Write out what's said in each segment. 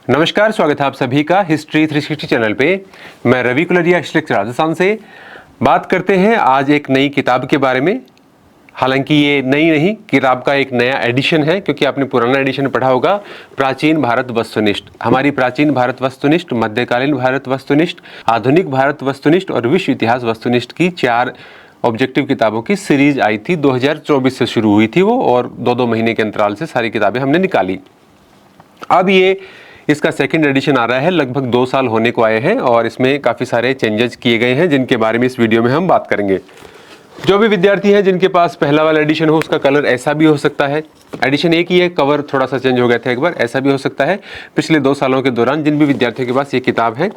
नमस्कार, स्वागत है आप सभी का हिस्ट्री 360 चैनल पे। मैं रवि कुलरिया राजस्थान से बात करते हैं आज एक नई किताब के बारे में। हालांकि ये नई नहीं, किताब का एक नया एडिशन है, क्योंकि आपने पुराना एडिशन पढ़ा होगा प्राचीन भारत वस्तुनिष्ठ। हमारी प्राचीन भारत वस्तुनिष्ठ, मध्यकालीन भारत वस्तुनिष्ठ, आधुनिक भारत वस्तुनिष्ठ और विश्व इतिहास वस्तुनिष्ठ की 4 ऑब्जेक्टिव किताबों की सीरीज आई थी। 2024 से शुरू हुई थी वो, और 2-2 महीने के अंतराल से सारी किताबें हमने निकाली। अब ये इसका सेकंड एडिशन आ रहा है, लगभग 2 साल होने को आए हैं, और इसमें काफ़ी सारे चेंजेस किए गए हैं जिनके बारे में इस वीडियो में हम बात करेंगे। जो भी विद्यार्थी हैं जिनके पास पहला वाला एडिशन हो, उसका कलर ऐसा भी हो सकता है। एडिशन एक ही है, कवर थोड़ा सा चेंज हो गया था एक बार, ऐसा भी हो सकता है। पिछले 2 सालों के दौरान जिन भी विद्यार्थियों के पास ये किताब है,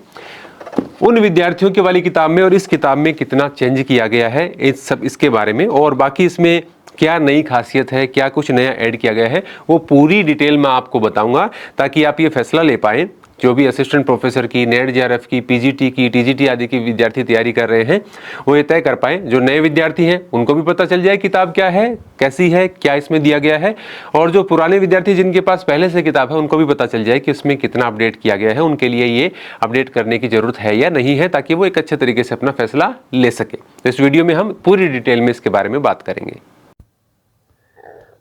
उन विद्यार्थियों की वाली किताब में और इस किताब में कितना चेंज किया गया है, इस सब इसके बारे में, और बाकी इसमें क्या नई खासियत है, क्या कुछ नया ऐड किया गया है, वो पूरी डिटेल में आपको बताऊंगा, ताकि आप ये फैसला ले पाएं। जो भी असिस्टेंट प्रोफेसर की, नेट जेआरएफ की, पीजीटी की, टीजीटी आदि की विद्यार्थी तैयारी कर रहे हैं, वो ये तय कर पाए। जो नए विद्यार्थी हैं उनको भी पता चल जाए किताब क्या है, कैसी है, क्या इसमें दिया गया है, और जो पुराने विद्यार्थी जिनके पास पहले से किताब है उनको भी पता चल जाए कि इसमें कितना अपडेट किया गया है, उनके लिए ये अपडेट करने की जरूरत है या नहीं है, ताकि वो एक अच्छे तरीके से अपना फैसला ले सके। तो इस वीडियो में हम पूरी डिटेल में इसके बारे में बात करेंगे।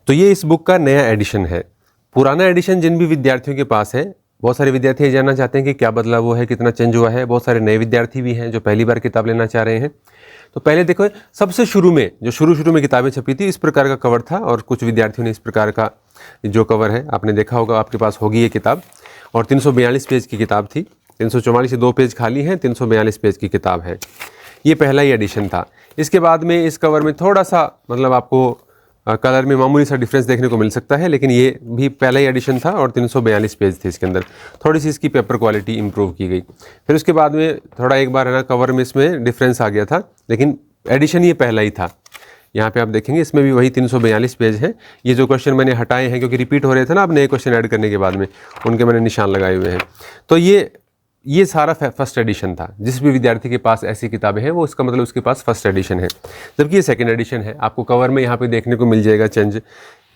तो ये इस बुक का नया एडिशन है। पुराना एडिशन जिन भी विद्यार्थियों के पास है, बहुत सारे विद्यार्थी ये जानना चाहते हैं कि क्या बदला वो है, कितना चेंज हुआ है। बहुत सारे नए विद्यार्थी भी हैं जो पहली बार किताब लेना चाह रहे हैं। तो पहले देखो, सबसे शुरू में जो शुरू में किताबें छपी थी, इस प्रकार का कवर था, और कुछ विद्यार्थियों ने इस प्रकार का जो कवर है आपने देखा होगा, आपके पास होगी ये किताब। और 342 पेज की किताब थी। 344 से 2 पेज खाली हैं, 342 पेज की किताब है। ये पहला ही एडिशन था। इसके बाद में इस कवर में थोड़ा सा मतलब आपको कलर में मामूली सा डिफरेंस देखने को मिल सकता है, लेकिन ये भी पहला ही एडिशन था और 342 पेज थे इसके अंदर। थोड़ी सी इसकी पेपर क्वालिटी इंप्रूव की गई। फिर उसके बाद में थोड़ा एक बार है ना, कवर में इसमें डिफरेंस आ गया था, लेकिन एडिशन ये पहला ही था। यहाँ पे आप देखेंगे इसमें भी वही 342 पेज है। ये जो क्वेश्चन मैंने हटाए हैं क्योंकि रिपीट हो रहे थे ना, अब नए क्वेश्चन ऐड करने के बाद में उनके मैंने निशान लगाए हुए हैं। तो ये सारा फर्स्ट एडिशन था। जिस भी विद्यार्थी के पास ऐसी किताबें हैं, वो इसका मतलब उसके पास फर्स्ट एडिशन है। जबकि ये सेकंड एडिशन है। आपको कवर में यहाँ पे देखने को मिल जाएगा चेंज।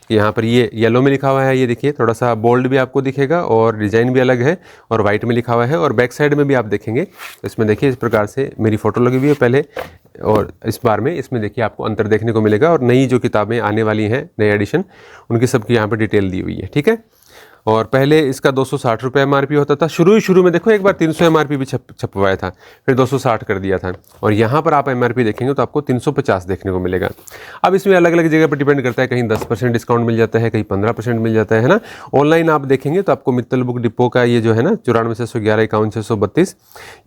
यहाँ पर ये येलो में लिखा हुआ है, ये देखिए थोड़ा सा बोल्ड भी आपको दिखेगा, और डिज़ाइन भी अलग है, और वाइट में लिखा हुआ है। और बैक साइड में भी आप देखेंगे, इसमें देखिए इस प्रकार से मेरी फ़ोटो लगी हुई है पहले, और इस बार में इसमें देखिए आपको अंतर देखने को मिलेगा। और नई जो किताबें आने वाली हैं, नए एडिशन, उनकी सबकी यहाँ पर डिटेल दी हुई है। ठीक है। और पहले इसका 260 रुपये MRP होता था। शुरू में देखो, एक बार 300 MRP भी छपवाया था, फिर 260 कर दिया था। और यहाँ पर आप MRP देखेंगे तो आपको 350 देखने को मिलेगा। अब इसमें अलग अलग जगह पर डिपेंड करता है, कहीं 10% डिस्काउंट मिल जाता है, कहीं 15% मिल जाता है ना। ऑनलाइन आप देखेंगे तो आपको मित्तल बुक डिपो का ये जो है ना, 94,611 51,632,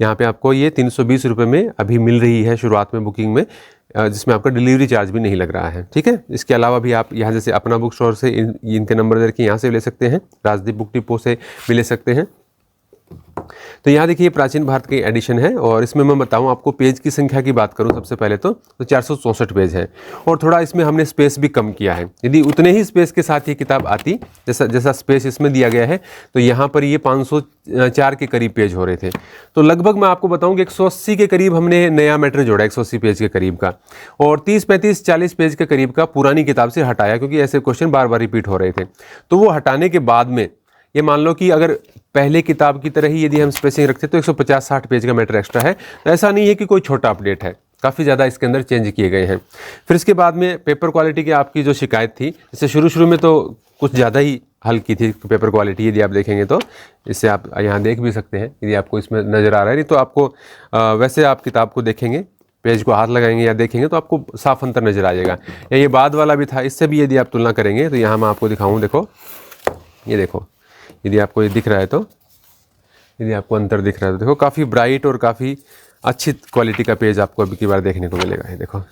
यहाँ पर आपको ये 320 रुपये में अभी मिल रही है शुरुआत में बुकिंग में, जिसमें आपका डिलीवरी चार्ज भी नहीं लग रहा है। ठीक है। इसके अलावा भी आप यहाँ जैसे अपना बुक स्टोर से इनके नंबर दे के यहाँ से ले सकते हैं, राजदीप बुक डिपो से भी ले सकते हैं। तो यहाँ देखिए प्राचीन भारत की एडिशन है, और इसमें मैं बताऊँ आपको पेज की संख्या की बात करूँ सबसे पहले तो 464 पेज है, और थोड़ा इसमें हमने स्पेस भी कम किया है। यदि उतने ही स्पेस के साथ ये किताब आती, जैसा स्पेस इसमें दिया गया है, तो यहाँ पर ये 504 के करीब पेज हो रहे थे। तो लगभग मैं आपको बताऊँ कि 180 के करीब हमने नया मैटर जोड़ा, 180 पेज के करीब का, और 30, 35, 40 पेज के करीब का पुरानी किताब से हटाया, क्योंकि ऐसे क्वेश्चन बार बार रिपीट हो रहे थे। तो वो हटाने के बाद में ये मान लो कि अगर पहले किताब की तरह ही यदि हम स्पेसिंग रखते तो 150-60 पेज का मैटर एक्स्ट्रा है। तो ऐसा नहीं है कि कोई छोटा अपडेट है, काफ़ी ज़्यादा इसके अंदर चेंज किए गए हैं। फिर इसके बाद में पेपर क्वालिटी की आपकी जो शिकायत थी, जैसे शुरू में तो कुछ ज़्यादा ही हल्की थी पेपर क्वालिटी, यदि आप देखेंगे तो इससे आप यहाँ देख भी सकते हैं यदि आपको इसमें नज़र आ रहा है। नहीं तो आपको वैसे आप किताब को देखेंगे, पेज को हाथ लगाएंगे या देखेंगे तो आपको साफ अंतर नज़र आ जाएगा। या ये बाद वाला भी था, इससे भी यदि आप तुलना करेंगे तो यहाँ मैं आपको दिखाऊँ, देखो ये देखो, यदि आपको ये दिख रहा है तो, यदि आपको अंतर दिख रहा है तो देखो, काफ़ी ब्राइट और काफ़ी अच्छी क्वालिटी का पेज आपको अभी की बार देखने को मिलेगा। ये देखो,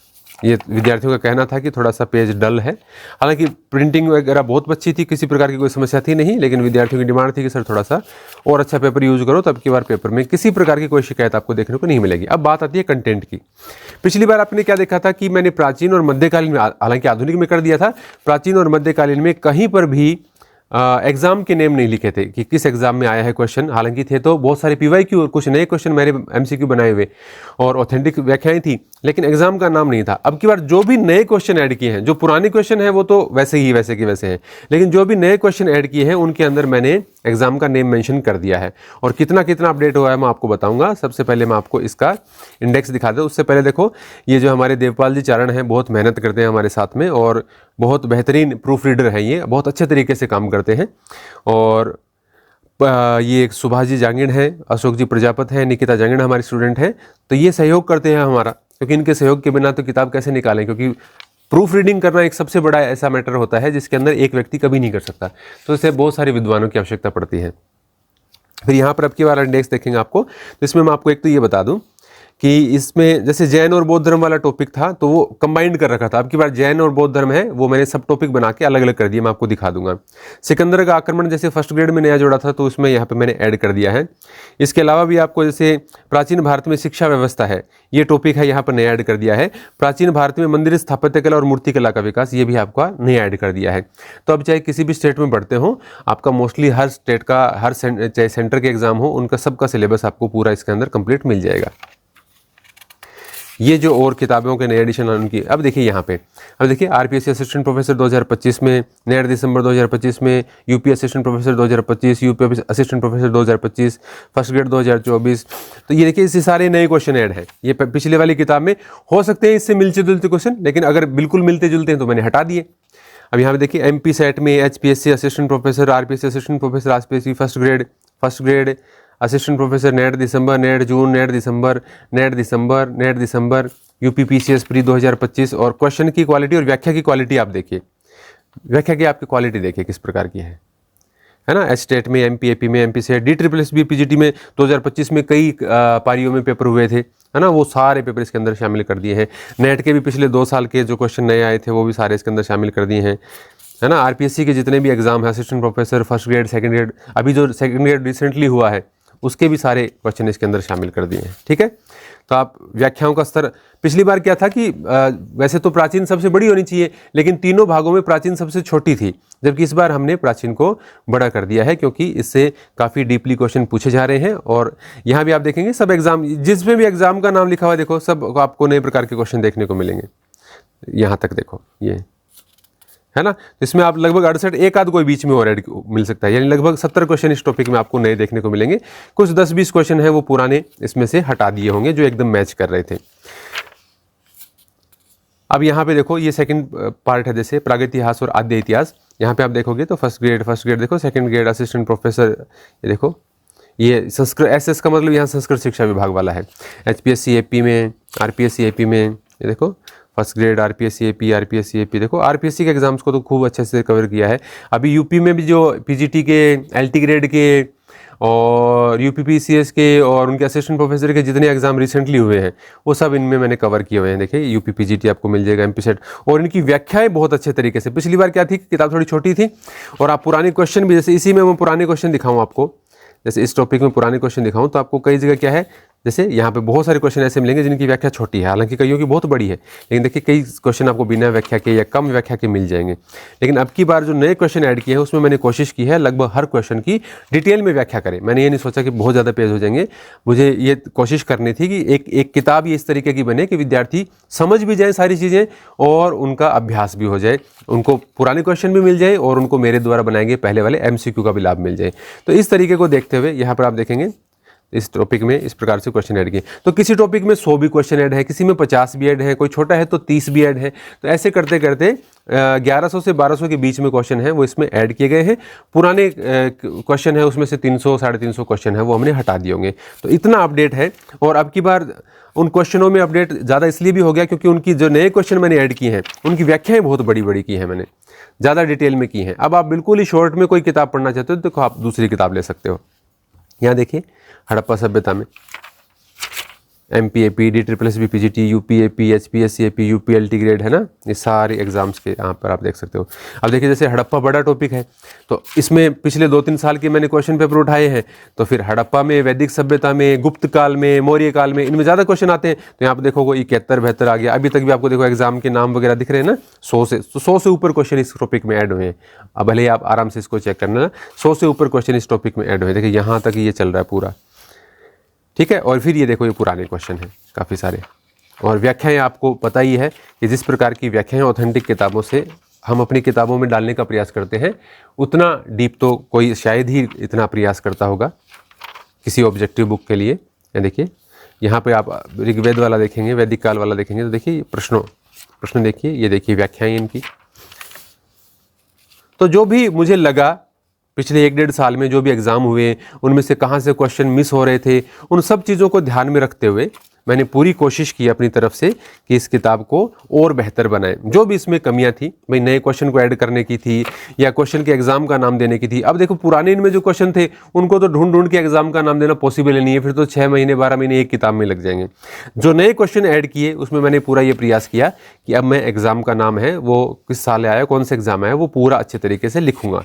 ये विद्यार्थियों का कहना था कि थोड़ा सा पेज डल है। हालांकि प्रिंटिंग वगैरह बहुत अच्छी थी, किसी प्रकार की कोई समस्या थी नहीं, लेकिन विद्यार्थियों की डिमांड थी कि सर थोड़ा सा और अच्छा पेपर यूज़ करो, तो अब की बार पेपर में किसी प्रकार की कोई शिकायत आपको देखने को नहीं मिलेगी। अब बात आती है कंटेंट की। पिछली बार आपने क्या देखा था कि मैंने प्राचीन और मध्यकालीन में, हालांकि आधुनिक में कर दिया था, प्राचीन और मध्यकालीन में कहीं पर भी एग्ज़ाम के नेम नहीं लिखे थे कि किस एग्ज़ाम में आया है क्वेश्चन। हालांकि थे तो बहुत सारे PYQ और कुछ नए क्वेश्चन मेरे MCQ बनाए हुए और ऑथेंटिक व्याख्याएं थी, लेकिन एग्ज़ाम का नाम नहीं था। अब की बार जो भी नए क्वेश्चन ऐड किए हैं, जो पुराने क्वेश्चन हैं वो तो वैसे ही वैसे के वैसे हैं, लेकिन जो भी नए क्वेश्चन ऐड किए हैं उनके अंदर मैंने एग्ज़ाम का नेम मेंशन कर दिया है। और कितना कितना अपडेट हुआ है मैं आपको बताऊंगा। सबसे पहले मैं आपको इसका इंडेक्स दिखा दूँ। उससे पहले देखो, ये जो हमारे देवपाल जी चारण हैं बहुत मेहनत करते हैं हमारे साथ में और बहुत बेहतरीन प्रूफ रीडर हैं, ये बहुत अच्छे तरीके से काम करते हैं। और ये सुभाष जी जांगिड़ हैं, अशोक जी प्रजापत हैं, निकिता जांगिड़ हमारी स्टूडेंट हैं। तो ये सहयोग करते हैं हमारा, क्योंकि इनके सहयोग के बिना तो किताब कैसे निकालें, क्योंकि प्रूफ रीडिंग करना एक सबसे बड़ा ऐसा मैटर होता है जिसके अंदर एक व्यक्ति कभी नहीं कर सकता, तो इससे बहुत सारे विद्वानों की आवश्यकता पड़ती है। फिर यहाँ पर अब की बार इंडेक्स देखेंगे आपको, तो इसमें मैं आपको एक तो ये बता दूं कि इसमें जैसे जैन और बौद्ध धर्म वाला टॉपिक था तो वो कंबाइंड कर रखा था। अब की बार जैन और बौद्ध धर्म है वो मैंने सब टॉपिक बना के अलग अलग कर दिया, मैं आपको दिखा दूंगा। सिकंदर का आक्रमण जैसे फर्स्ट ग्रेड में नया जोड़ा था तो उसमें यहाँ पे मैंने ऐड कर दिया है। इसके अलावा भी आपको जैसे प्राचीन भारत में शिक्षा व्यवस्था है, ये टॉपिक है, यहाँ पर नया ऐड कर दिया है। प्राचीन भारत में मंदिर स्थापत्य कला और मूर्ति कला का विकास, ये भी आपका नया ऐड कर दिया है। तो अब चाहे किसी भी स्टेट में पढ़ते हो, आपका मोस्टली हर स्टेट का चाहे सेंटर के एग्जाम हो, उनका सबका सिलेबस आपको पूरा इसके अंदर कंप्लीट मिल जाएगा। ये जो और किताबों के नए एडिशन उनकी, अब देखिए यहाँ पे, अब देखिए RPSC असिस्टेंट प्रोफेसर 2025 में, नेट दिसंबर 2025 में, UP assistant professor 2025, UP assistant professor 2025, first grade 2024। तो ये देखिए इससे सारे नए क्वेश्चन ऐड हैं। ये पिछले वाली किताब में हो सकते हैं इससे मिलते जुलते क्वेश्चन, लेकिन अगर बिल्कुल मिलते जुलते हैं तो मैंने हटा दिए। अब यहाँ पे देखिए MP सेट में HPSC assistant professor, RPSC assistant professor, RPSC first grade assistant professor, NET दिसंबर, नेट जून, नेट दिसंबर, नेट दिसंबर, नेट दिसंबर, UP PCS प्री 2025। और क्वेश्चन की क्वालिटी और व्याख्या की क्वालिटी आप देखिए, व्याख्या की आपकी क्वालिटी देखिए किस प्रकार की है ना। स्टेट में, MP AP में, MP से DSSB PGT में 2025 में कई पारियों में पेपर हुए थे, है ना, वो सारे पेपर इसके अंदर शामिल कर दिए हैं। नेट के भी पिछले 2 साल के जो क्वेश्चन नए आए थे वो भी सारे इसके अंदर शामिल कर दिए हैं, है ना। RPSC के जितने भी एग्जाम है, assistant professor, first grade, second grade, अभी जो सेकंड ग्रेड रिसेंटली हुआ है उसके भी सारे क्वेश्चन इसके अंदर शामिल कर दिए हैं। ठीक है, तो आप व्याख्याओं का स्तर, पिछली बार क्या था कि वैसे तो प्राचीन सबसे बड़ी होनी चाहिए, लेकिन तीनों भागों में प्राचीन सबसे छोटी थी, जबकि इस बार हमने प्राचीन को बड़ा कर दिया है, क्योंकि इससे काफ़ी डीपली क्वेश्चन पूछे जा रहे हैं। और यहाँ भी आप देखेंगे सब एग्जाम, जिसमें भी एग्जाम का नाम लिखा हुआ है देखो, सब आपको नए प्रकार के क्वेश्चन देखने को मिलेंगे। यहाँ तक देखो, ये है ना, तो इसमें आप लगभग 68, एक आध कोई बीच में और ऐड मिल सकता है, यानी लगभग 70 क्वेश्चन इस टॉपिक में आपको नए देखने को मिलेंगे। कुछ 10-20 क्वेश्चन है वो पुराने इसमें से हटा दिए होंगे जो एकदम मैच कर रहे थे। अब यहाँ पे देखो, ये सेकंड पार्ट है, जैसे प्रागैतिहास और आद्य इतिहास। यहाँ पे आप देखोगे तो फर्स्ट ग्रेड देखो, सेकंड ग्रेड असिस्टेंट प्रोफेसर, ये देखो, ये संस्कृत SS का मतलब यहाँ संस्कृत शिक्षा विभाग वाला है। HPSC AP में, RPSC AP में, ये देखो फर्स्ट ग्रेड RPSC AP देखो, RPSC के एग्जाम्स को तो खूब अच्छे से कवर किया है। अभी UP में भी जो PGT के, LT ग्रेड के और UP PCS के और उनके असिस्टेंट प्रोफेसर के जितने एग्जाम रिसेंटली हुए हैं वो सब इनमें मैंने कवर किए हुए हैं। देखिए UP PGT आपको मिल जाएगा, MP सेट, और इनकी व्याख्याएं बहुत अच्छे तरीके से। पिछली बार क्या थी, किताब थोड़ी छोटी थी और आप पुराने क्वेश्चन भी, जैसे इसी में मैं पुराने क्वेश्चन दिखाऊँ आपको, जैसे इस टॉपिक में पुराने क्वेश्चन दिखाऊं तो आपको कई जगह क्या है, जैसे यहाँ पे बहुत सारे क्वेश्चन ऐसे मिलेंगे जिनकी व्याख्या छोटी है, हालांकि कईयों की बहुत बड़ी है, लेकिन देखिए कई क्वेश्चन आपको बिना व्याख्या के या कम व्याख्या के मिल जाएंगे। लेकिन अब की बार जो नए क्वेश्चन ऐड किए हैं उसमें मैंने कोशिश की है लगभग हर क्वेश्चन की डिटेल में व्याख्या करें। मैंने ये नहीं सोचा कि बहुत ज़्यादा पेज हो जाएंगे, मुझे ये कोशिश करनी थी कि एक किताब ये इस तरीके की बने कि विद्यार्थी समझ भी जाए सारी चीज़ें और उनका अभ्यास भी हो जाए, उनको पुराने क्वेश्चन भी मिल जाए और उनको मेरे द्वारा बनाए गए पहले वाले MCQ का भी लाभ मिल जाए। तो इस तरीके को देखते हुए यहाँ पर आप देखेंगे इस टॉपिक में इस प्रकार से क्वेश्चन ऐड किए। तो किसी टॉपिक में 100 भी क्वेश्चन ऐड है, किसी में 50 भी ऐड है, कोई छोटा है तो 30 भी ऐड है। तो ऐसे करते करते 1100 से 1200 के बीच में क्वेश्चन है वो इसमें ऐड किए गए हैं। पुराने क्वेश्चन है उसमें से 300 350 क्वेश्चन है वो हमने हटा दिए होंगे। तो इतना अपडेट है। और अब की बार उन क्वेश्चनों में अपडेट ज़्यादा इसलिए भी हो गया क्योंकि उनकी जो नए क्वेश्चन मैंने ऐड किए हैं उनकी व्याख्याएं बहुत बड़ी बड़ी की हैं, मैंने ज़्यादा डिटेल में की हैं। अब आप बिल्कुल ही शॉर्ट में कोई किताब पढ़ना चाहते हो तो देखो आप दूसरी किताब ले सकते हो। यहाँ देखिए हड़प्पा सभ्यता में MPAP, DSSS PGT, UPAP, HPSCAP, UPLT grade है ना, ये सारे एग्जाम्स के यहाँ पर आप देख सकते हो। अब देखिए जैसे हड़प्पा बड़ा टॉपिक है, तो इसमें पिछले 2-3 साल के मैंने क्वेश्चन पेपर उठाए हैं। तो फिर हड़प्पा में, वैदिक सभ्यता में, गुप्त काल में, मौर्य काल में, इनमें ज़्यादा क्वेश्चन आते हैं। तो यहाँ पर देखो 71-72 आ गया। अभी तक भी आपको देखो एग्जाम के नाम वगैरह दिख रहे हैं ना, 100 से ऊपर क्वेश्चन इस टॉपिक में ऐड हुए हैं। अब भले आप आराम से इसको चेक करना, 100 से ऊपर क्वेश्चन इस टॉपिक में ऐड हुए हैं। देखिए यहाँ तक ये चल रहा है पूरा, ठीक है। और फिर ये देखो ये पुराने क्वेश्चन हैं काफ़ी सारे, और व्याख्याएं आपको पता ही है कि जिस प्रकार की व्याख्याएं ऑथेंटिक किताबों से हम अपनी किताबों में डालने का प्रयास करते हैं, उतना डीप तो कोई शायद ही इतना प्रयास करता होगा किसी ऑब्जेक्टिव बुक के लिए। ये देखिए यहाँ पे आप ऋग्वेद वाला देखेंगे, वैदिक काल वाला देखेंगे, तो देखिए प्रश्न देखिए, ये देखिए व्याख्याएं इनकी। तो जो भी मुझे लगा पिछले 1-1.5 साल में जो भी एग्ज़ाम हुए, उनमें से कहाँ से क्वेश्चन मिस हो रहे थे, उन सब चीज़ों को ध्यान में रखते हुए मैंने पूरी कोशिश की अपनी तरफ से कि इस किताब को और बेहतर बनाएं। जो भी इसमें कमियां थी, भाई नए क्वेश्चन को ऐड करने की थी या क्वेश्चन के एग्जाम का नाम देने की थी। अब देखो पुराने इनमें जो क्वेश्चन थे उनको तो ढूंढ के एग्जाम का नाम देना पॉसिबल ही नहीं है, फिर तो 6 महीने 12 महीने एक किताब में लग जाएंगे। जो नए क्वेश्चन ऐड किए उसमें मैंने पूरा ये प्रयास किया कि अब मैं एग्जाम का नाम है वो किस साल आया, कौन सा एग्जाम आया, वो पूरा अच्छे तरीके से लिखूंगा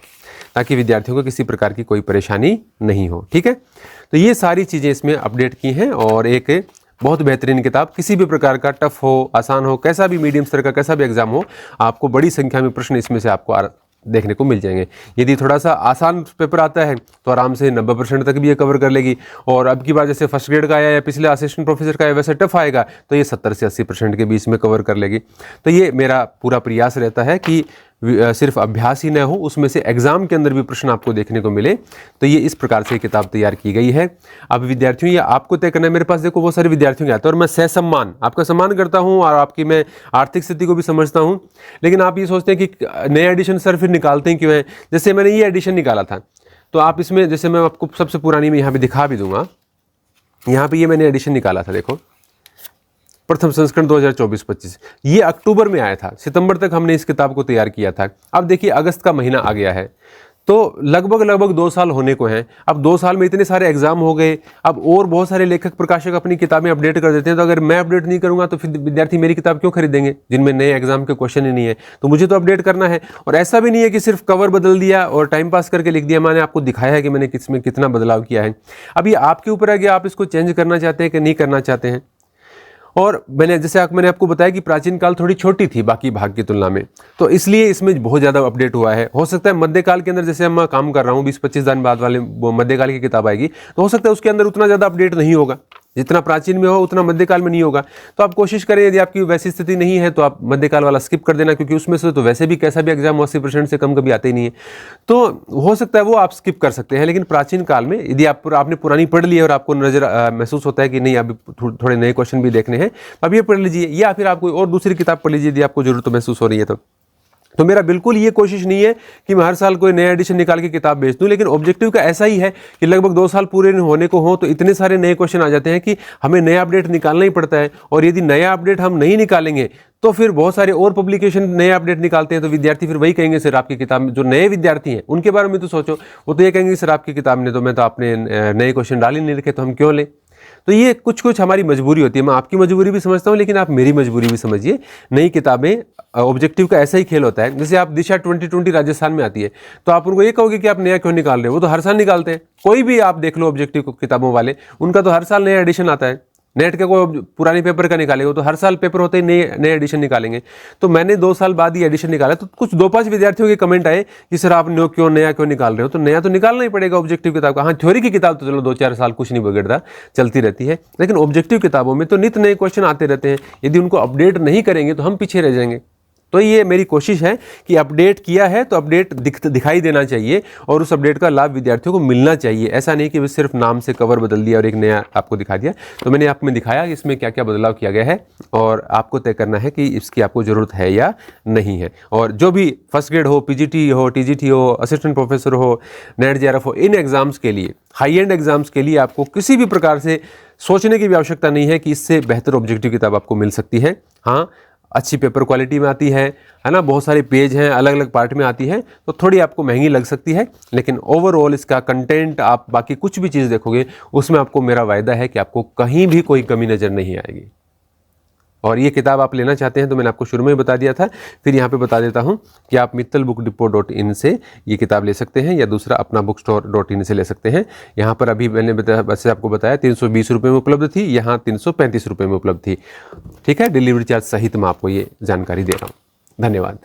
ताकि विद्यार्थियों को किसी प्रकार की कोई परेशानी नहीं हो। ठीक है, तो ये सारी चीज़ें इसमें अपडेट की हैं और एक बहुत बेहतरीन किताब, किसी भी प्रकार का टफ हो, आसान हो, कैसा भी मीडियम स्तर का कैसा भी एग्जाम हो, आपको बड़ी संख्या में प्रश्न इसमें से आपको देखने को मिल जाएंगे। यदि थोड़ा सा आसान पेपर आता है तो आराम से 90% तक भी ये कवर कर लेगी, और अब की बार जैसे फर्स्ट ग्रेड का आया या पिछले असिस्टेंट प्रोफेसर का आया वैसे टफ आएगा तो ये 70 से 80% के बीच में कवर कर लेगी। तो ये मेरा पूरा प्रयास रहता है कि सिर्फ अभ्यास ही न हो, उसमें से एग्जाम के अंदर भी प्रश्न आपको देखने को मिले। तो ये इस प्रकार से किताब तैयार की गई है। अब विद्यार्थियों ये आपको तय करना है। मेरे पास देखो बहुत सारे विद्यार्थियों के आते हैं और मैं सहसम्मान आपका सम्मान करता हूँ और आपकी मैं आर्थिक स्थिति को भी समझता हूँ, लेकिन आप ये सोचते हैं कि नया एडिशन सर फिर निकालते हैं क्यों है। जैसे मैंने ये एडिशन निकाला था तो आप इसमें, जैसे मैं आपको सबसे पुरानी में यहाँ पे दिखा भी दूंगा, यहाँ पे ये मैंने एडिशन निकाला था, देखो प्रथम संस्करण 2024-25, ये अक्टूबर में आया था, सितंबर तक हमने इस किताब को तैयार किया था। अब देखिए अगस्त का महीना आ गया है, तो लगभग 2 साल होने को हैं। अब 2 साल में इतने सारे एग्जाम हो गए, अब और बहुत सारे लेखक प्रकाशक अपनी किताबें अपडेट कर देते हैं। तो अगर मैं अपडेट नहीं करूंगा तो फिर विद्यार्थी मेरी किताब क्यों खरीदेंगे जिनमें नए एग्जाम के क्वेश्चन ही नहीं है। तो मुझे तो अपडेट करना है, और ऐसा भी नहीं है कि सिर्फ कवर बदल दिया और टाइम पास करके लिख दिया। मैंने आपको दिखाया है कि मैंने किसमें कितना बदलाव किया है। अब ये आपके ऊपर है कि आप इसको चेंज करना चाहते हैं कि नहीं करना चाहते हैं। और मैंने आपको बताया कि प्राचीन काल थोड़ी छोटी थी बाकी भाग की तुलना में, तो इसलिए इसमें बहुत ज़्यादा अपडेट हुआ है। हो सकता है मध्यकाल के अंदर, जैसे मैं काम कर रहा हूँ 20-25 दिन बाद वाले मध्यकाल की किताब आएगी, तो हो सकता है उसके अंदर उतना ज़्यादा अपडेट नहीं होगा, जितना प्राचीन में हो उतना मध्यकाल में नहीं होगा। तो आप कोशिश करें, यदि आपकी वैसी स्थिति नहीं है तो आप मध्यकाल वाला स्किप कर देना, क्योंकि उसमें से तो वैसे भी कैसा भी एग्जाम 80% से कम कभी आते ही नहीं है। तो हो सकता है वो आप स्किप कर सकते हैं। लेकिन प्राचीन काल में यदि आपने पुरानी पढ़ ली है और आपको महसूस होता है कि नहीं अभी थोड़े नए क्वेश्चन भी देखने हैं, अब ये पढ़ लीजिए, या फिर आप कोई और दूसरी किताब पढ़ लीजिए यदि आपको जरूरत महसूस हो रही है तो मेरा बिल्कुल ये कोशिश नहीं है कि मैं हर साल कोई नया एडिशन निकाल के किताब बेच दूं, लेकिन ऑब्जेक्टिव का ऐसा ही है कि लगभग 2 साल पूरे होने को हो तो इतने सारे नए क्वेश्चन आ जाते हैं कि हमें नया अपडेट निकालना ही पड़ता है। और यदि नया अपडेट हम नहीं निकालेंगे तो फिर बहुत सारे और पब्लिकेशन नए अपडेट निकालते हैं, तो विद्यार्थी फिर वही कहेंगे सर आपकी किताब में, जो नए विद्यार्थी हैं उनके बारे में तो सोचो, वो तो ये कहेंगे सर आपकी किताब ने तो मैं तो आपने नए क्वेश्चन डाल ही नहीं रखे, तो हम क्यों लें। तो ये कुछ हमारी मजबूरी होती है। मैं आपकी मजबूरी भी समझता हूँ, लेकिन आप मेरी मजबूरी भी समझिए। नई किताबें, ऑब्जेक्टिव का ऐसा ही खेल होता है। जैसे आप दिशा 2020 राजस्थान में आती है तो आप उनको ये कहोगे कि आप नया क्यों निकाल रहे हो, वो तो हर साल निकालते हैं। कोई भी आप देख लो ऑब्जेक्टिव किताबों वाले, उनका तो हर साल नया एडिशन आता है। नेट के कोई पुरानी पेपर का निकालेगा तो हर साल पेपर होते ही नए एडिशन निकालेंगे। तो मैंने 2 साल बाद ही एडिशन निकाला, तो कुछ 2-5 विद्यार्थियों के कमेंट आए कि सर आप नया क्यों निकाल रहे हो। तो नया तो निकालना ही पड़ेगा ऑब्जेक्टिव किताब का। हाँ, थ्योरी की किताब तो चलो 2-4 साल कुछ नहीं बिगड़ता, चलती रहती है, लेकिन ऑब्जेक्टिव किताबों में तो नित नए क्वेश्चन आते रहते हैं। यदि उनको अपडेट नहीं करेंगे तो हम पीछे रह जाएंगे। तो ये मेरी कोशिश है कि अपडेट किया है तो अपडेट दिखाई देना चाहिए और उस अपडेट का लाभ विद्यार्थियों को मिलना चाहिए। ऐसा नहीं कि सिर्फ नाम से कवर बदल दिया और एक नया आपको दिखा दिया। तो मैंने आप में दिखाया कि इसमें क्या क्या बदलाव किया गया है, और आपको तय करना है कि इसकी आपको ज़रूरत है या नहीं है। और जो भी फर्स्ट ग्रेड हो, PGT हो, TGT हो, असिस्टेंट प्रोफेसर हो, नेट JRF हो, इन एग्ज़ाम्स के लिए, हाई एंड एग्ज़ाम्स के लिए आपको किसी भी प्रकार से सोचने की भी आवश्यकता नहीं है कि इससे बेहतर ऑब्जेक्टिव किताब आपको मिल सकती है। हाँ, अच्छी पेपर क्वालिटी में आती है ना, बहुत सारे पेज हैं, अलग अलग पार्ट में आती है, तो थोड़ी आपको महंगी लग सकती है, लेकिन ओवरऑल इसका कंटेंट आप बाकी कुछ भी चीज़ देखोगे उसमें आपको मेरा वायदा है कि आपको कहीं भी कोई कमी नज़र नहीं आएगी। और ये किताब आप लेना चाहते हैं तो मैंने आपको शुरू में ही बता दिया था, फिर यहाँ पे बता देता हूँ कि आप mittalbookdepot.in से ये किताब ले सकते हैं या दूसरा अपना bookstore.in से ले सकते हैं। यहाँ पर अभी मैंने वैसे आपको बताया 320 रुपये में उपलब्ध थी, यहाँ 335 रुपये में उपलब्ध थी। ठीक है, डिलीवरी चार्ज सहित मैं आपको ये जानकारी दे रहा हूँ। धन्यवाद।